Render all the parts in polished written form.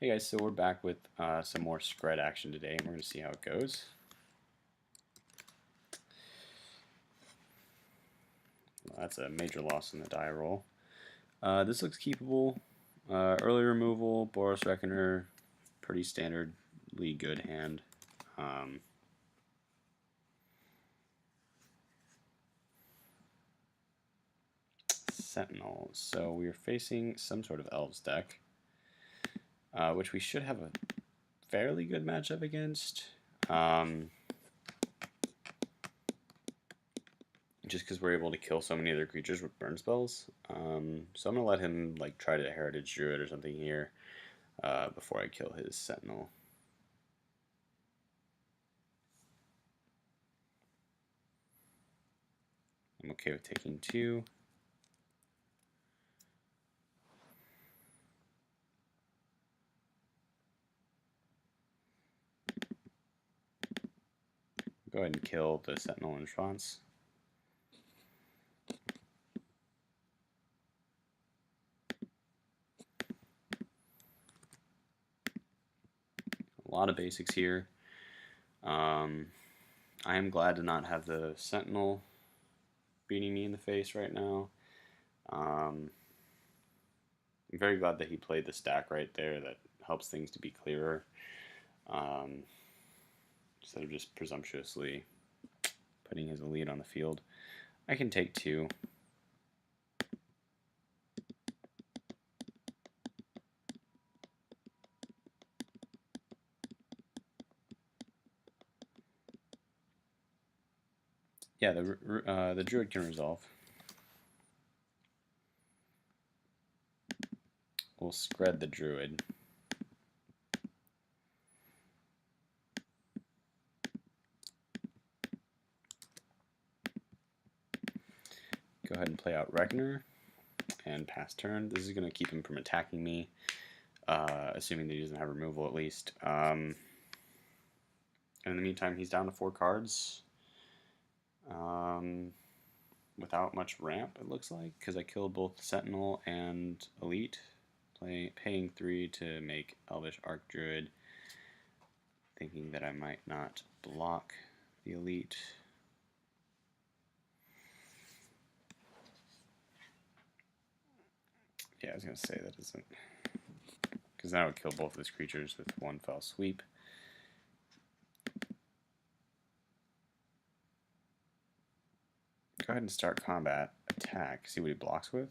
Hey guys, so we're back with some more Skred action today, and we're going to see how it goes. Well, that's a major loss in the die roll. This looks keepable. Early removal, Boros Reckoner, pretty standardly good hand. Sentinel. So we are facing some sort of Elves deck, which we should have a fairly good matchup against. Just because we're able to kill so many other creatures with burn spells. So I'm gonna let him try to Heritage Druid or something here before I kill his Sentinel. I'm okay with taking 2. Go ahead and kill the Sentinel in response. A lot of basics here. I am glad to not have the Sentinel beating me in the face right now. I'm very glad that he played the stack right there. That helps things to be clearer. Instead of just presumptuously putting his elite on the field. I can take 2. Yeah, the Druid can resolve. We'll Skred the Druid. Go ahead and play out Reckoner and pass turn. This is going to keep him from attacking me, assuming that he doesn't have removal at least. And in the meantime, he's down to 4 cards. Without much ramp, it looks like, because I killed both Sentinel and Elite, paying 3 to make Elvish Archdruid, thinking that I might not block the Elite. Yeah, I was going to say that isn't, because now I would kill both of his creatures with one fell sweep. Go ahead and start combat. Attack. See what he blocks with.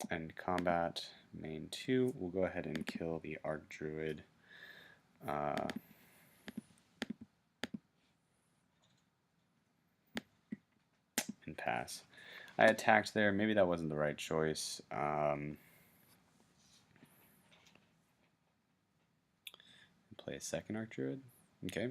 And combat main 2. We'll go ahead and kill the Archdruid. And pass. I attacked there. Maybe that wasn't the right choice. Play a second Archdruid. Okay.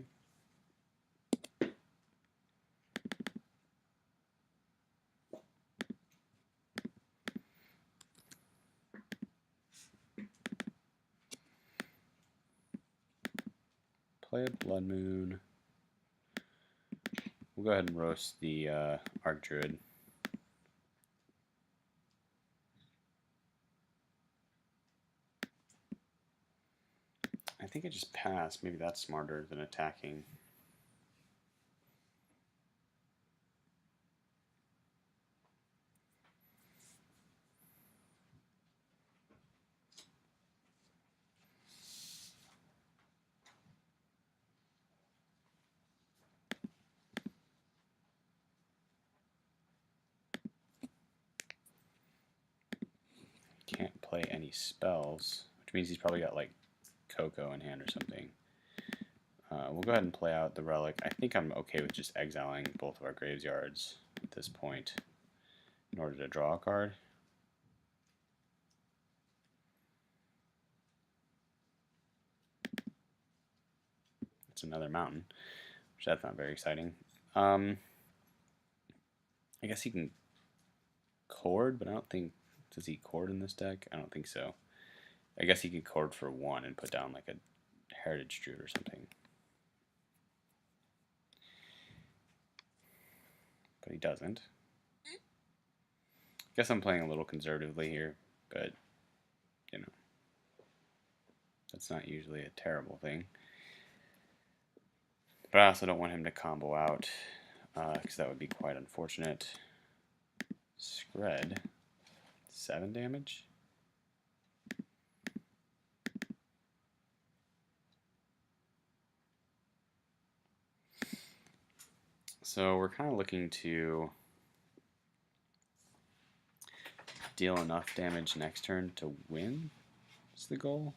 Play a Blood Moon. We'll go ahead and roast the Archdruid. I think I just passed. Maybe that's smarter than attacking. Can't play any spells, which means he's probably got like Coco in hand or something. We'll go ahead and play out the Relic. I think I'm okay with just exiling both of our graveyards at this point in order to draw a card. It's another mountain, which that's not very exciting. I guess he can Chord, but I don't think, does he Chord in this deck? I don't think so. I guess he could Chord for 1 and put down like a Heritage Druid or something. but he doesn't. Guess I'm playing a little conservatively here, but, you know, that's not usually a terrible thing. But I also don't want him to combo out, because that would be quite unfortunate. Skred, 7 damage? So we're kind of looking to deal enough damage next turn to win, is the goal.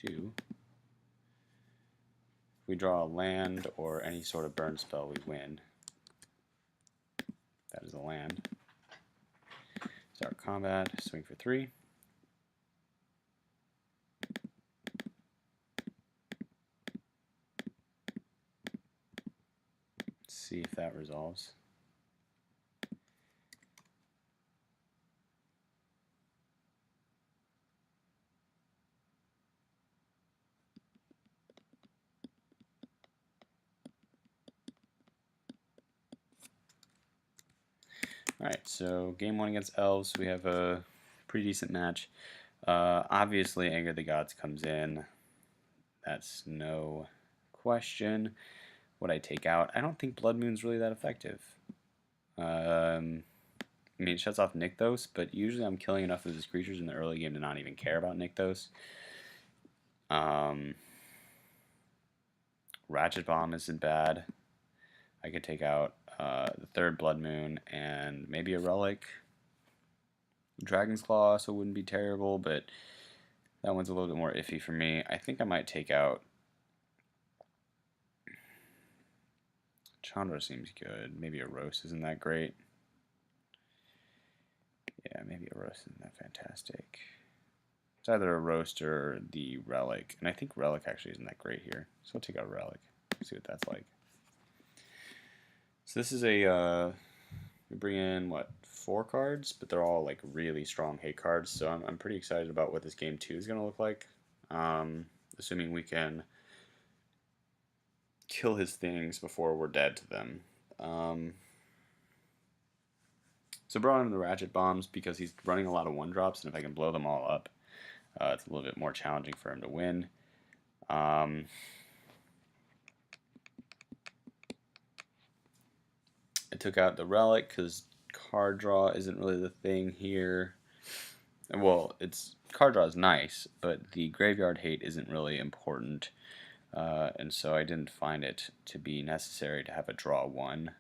2. If we draw a land or any sort of burn spell, we win. That is a land. Start combat, swing for 3. Let's see if that resolves. Alright, so game 1 against Elves, we have a pretty decent match. Obviously, Anger of the Gods comes in. That's no question. What I take out, I don't think Blood Moon's really that effective. I mean, it shuts off Nykthos, but usually I'm killing enough of his creatures in the early game to not even care about Nykthos. Ratchet Bomb isn't bad. I could take out the 3rd Blood Moon and maybe a Relic. Dragon's Claw also wouldn't be terrible, but that one's a little bit more iffy for me. I think I might take out Chandra seems good. Maybe a Roast isn't that great. Yeah, maybe a Roast isn't that fantastic. It's either a Roast or the Relic. And I think Relic actually isn't that great here. So we'll take out Relic. See what that's like. So this is a, we bring in, what, 4 cards? But they're all, like, really strong hate cards. So I'm pretty excited about what this game 2 is going to look like. Assuming we can kill his things before we're dead to them. So brought in the Ratchet Bombs because he's running a lot of 1-drops, and if I can blow them all up, it's a little bit more challenging for him to win. I took out the Relic because card draw isn't really the thing here. Well, card draw is nice, but the graveyard hate isn't really important, and so I didn't find it to be necessary to have a draw 1.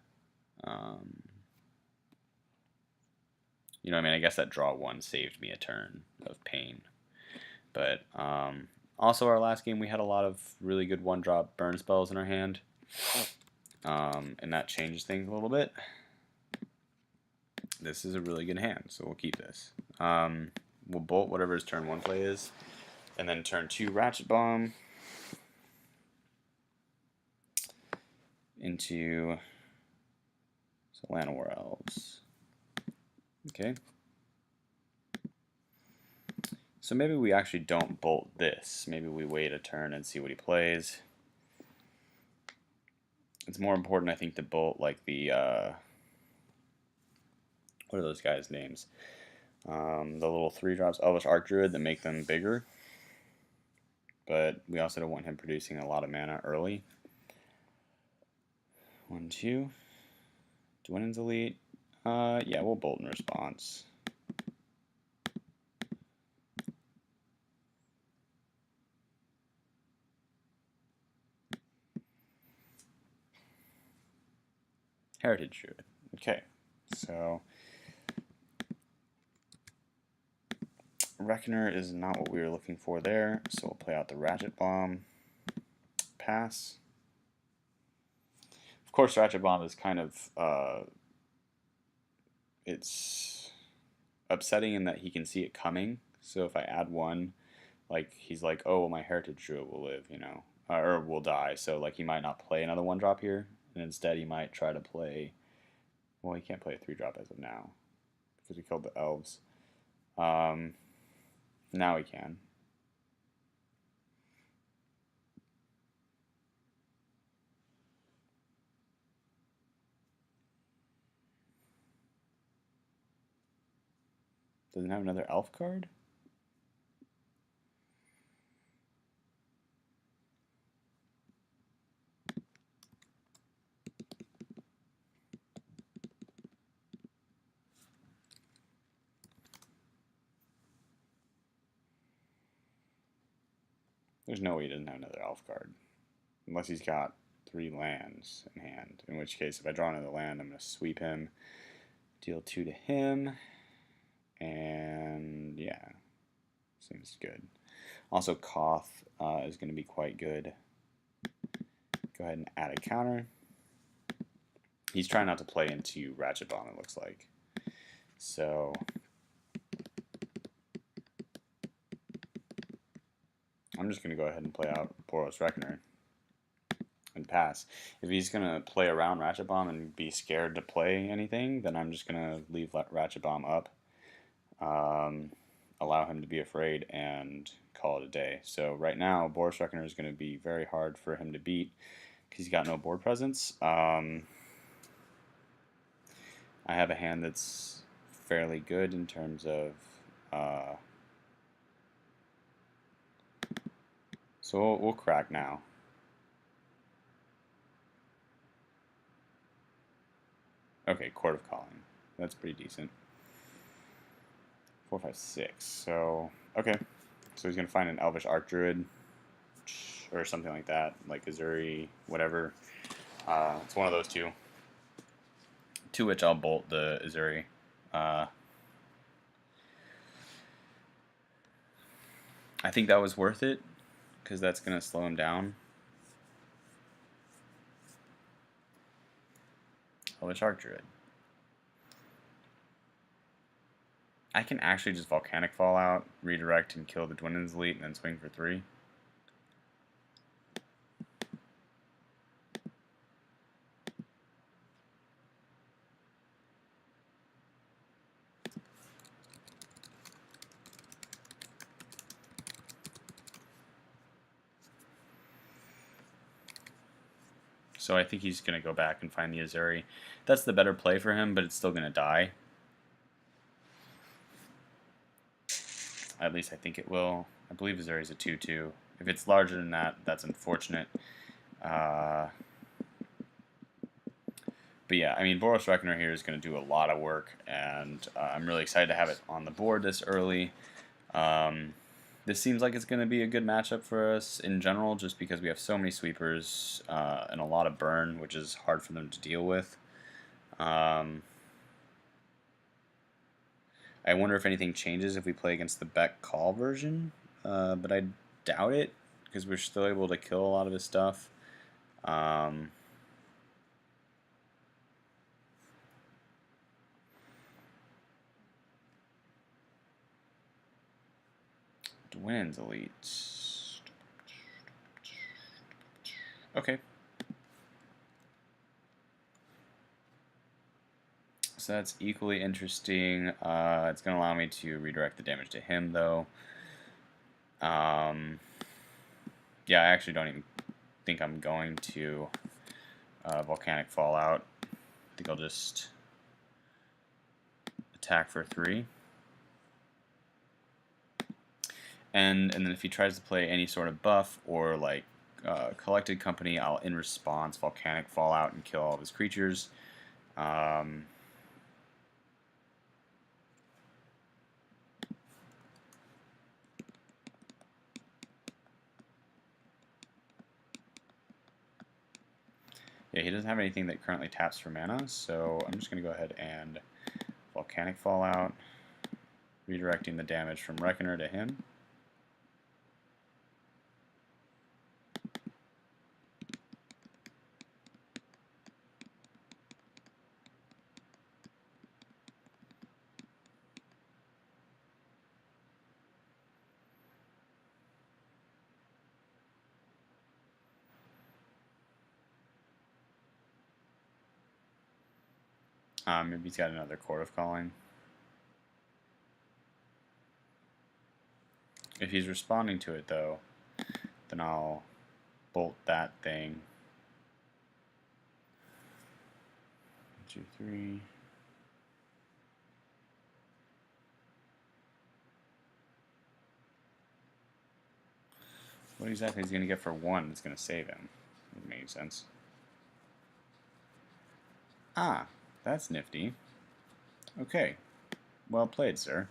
You know what I mean? I guess that draw 1 saved me a turn of pain. But also our last game we had a lot of really good 1-drop burn spells in our hand. And that changed things a little bit. This is a really good hand, so we'll keep this. We'll bolt whatever his turn 1 play is. And then turn 2 Ratchet Bomb into Llanowar Elves. Okay. So maybe we actually don't bolt this. Maybe we wait a turn and see what he plays. It's more important, I think, to bolt like the what are those guys' names? The little 3-drops, Elvish Archdruid, that make them bigger. But we also don't want him producing a lot of mana early. 1, 2. Dwynen's Elite. Yeah, we'll bolt in response. Heritage Druid. Okay, so Reckoner is not what we were looking for there, so we'll play out the Ratchet Bomb. Pass. Of course, Ratchet Bomb is kind of, it's upsetting in that he can see it coming, so if I add 1, like, he's like, oh, well, my Heritage Druid will live, you know, or will die, so, like, he might not play another 1-drop here, and instead he might try to play, well, he can't play a 3-drop as of now, because we killed the Elves. Now he can. Doesn't have another elf card? There's no way he doesn't have another elf card. Unless he's got 3 lands in hand. In which case, if I draw another land, I'm going to sweep him, deal 2 to him, and yeah, seems good. Also, Koth is going to be quite good. Go ahead and add a counter. He's trying not to play into Ratchet Bomb, it looks like. So I'm just going to go ahead and play out Boros Reckoner and pass. If he's going to play around Ratchet Bomb and be scared to play anything, then I'm just going to leave Ratchet Bomb up, allow him to be afraid, and call it a day. So right now, Boros Reckoner is going to be very hard for him to beat because he's got no board presence. I have a hand that's fairly good in terms of so we'll crack now. Okay, Court of Calling. That's pretty decent. 4, 5, 6. So, okay. So he's going to find an Elvish Archdruid or something like that, like Azuri, whatever. It's one of those two. To which I'll bolt the Azuri. I think that was worth it, because that's going to slow him down. Elvish Archdruid. I can actually just Volcanic Fallout, redirect and kill the Dwindon's Elite, and then swing for 3. So I think he's going to go back and find the Azuri. That's the better play for him, but it's still going to die. At least I think it will. I believe Azuri's a 2/2. If it's larger than that, that's unfortunate. But yeah, I mean, Boros Reckoner here is going to do a lot of work, and I'm really excited to have it on the board this early. This seems like it's going to be a good matchup for us in general, just because we have so many sweepers and a lot of burn, which is hard for them to deal with. I wonder if anything changes if we play against the Beck Call version, but I doubt it, because we're still able to kill a lot of his stuff. Dwindon's Elite. Okay. So that's equally interesting. It's going to allow me to redirect the damage to him, though. Yeah, I actually don't even think I'm going to Volcanic Fallout. I think I'll just attack for 3. And then if he tries to play any sort of buff or like Collected Company, I'll in response Volcanic Fallout and kill all of his creatures. Yeah, he doesn't have anything that currently taps for mana, so I'm just going to go ahead and Volcanic Fallout, redirecting the damage from Reckoner to him. Maybe he's got another Court of Calling. If he's responding to it, though, then I'll bolt that thing. 1, 2, 3. What exactly is he going to get for 1 that's going to save him? Doesn't make any sense. Ah, that's nifty. Okay. Well played, sir.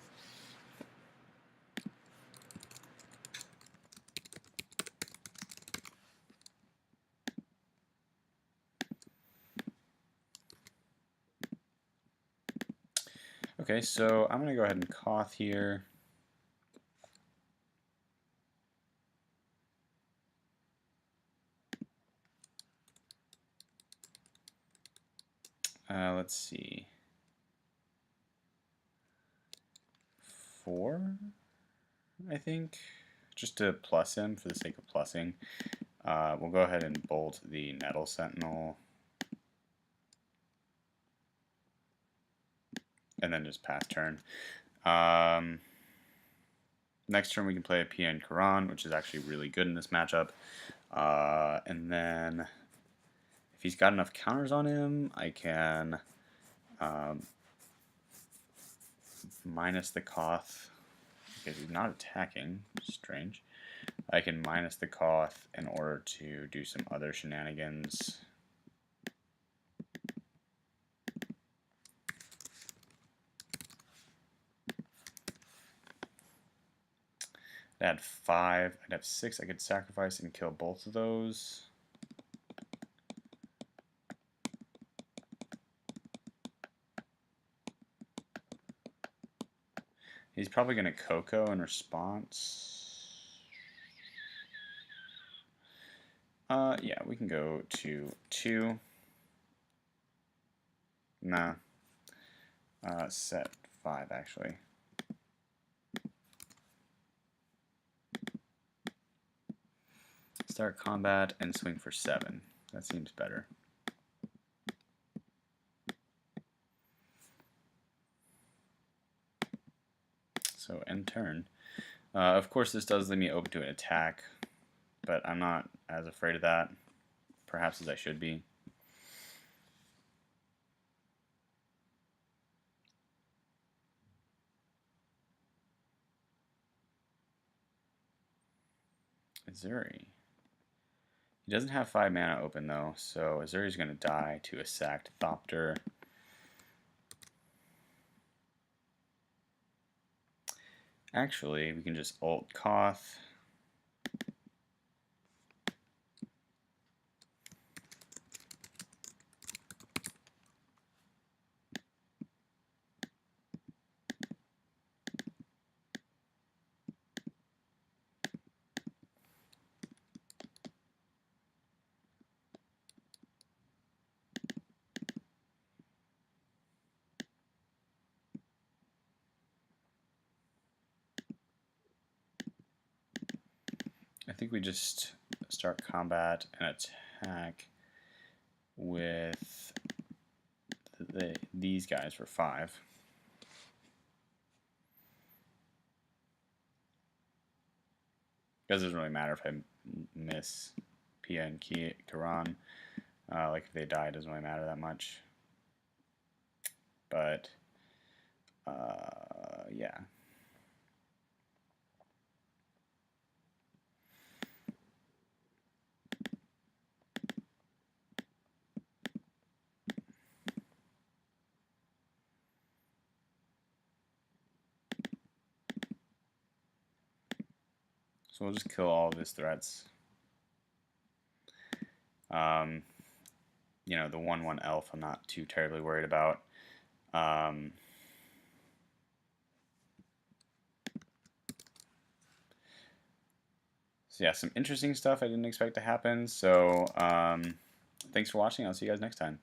Okay, so I'm going to go ahead and Koth here. Let's see. 4, I think, just to plus him for the sake of plussing. We'll go ahead and bolt the Nettle Sentinel, and then just pass turn. Next turn we can play a PN Karan, which is actually really good in this matchup. And then if he's got enough counters on him, I can minus the Koth, because he's not attacking, strange. I can minus the Koth in order to do some other shenanigans. I'd add 5, I'd have 6, I could sacrifice and kill both of those. He's probably going to Coco in response. Yeah, we can go to 2. Nah. Set 5, actually. Start combat and swing for 7. That seems better. So end turn. Of course, this does leave me open to an attack, but I'm not as afraid of that, perhaps as I should be. Azuri. He doesn't have 5 mana open though, so Azuri's going to die to a sacked Thopter. Actually, we can just ult Koth. I think we just start combat and attack with these guys for 5. It doesn't really matter if I miss Pia and Karan. Like if they die, it doesn't really matter that much. But yeah. So we'll just kill all of his threats. You know, the 1/1 elf I'm not too terribly worried about. So yeah, some interesting stuff I didn't expect to happen. So thanks for watching. I'll see you guys next time.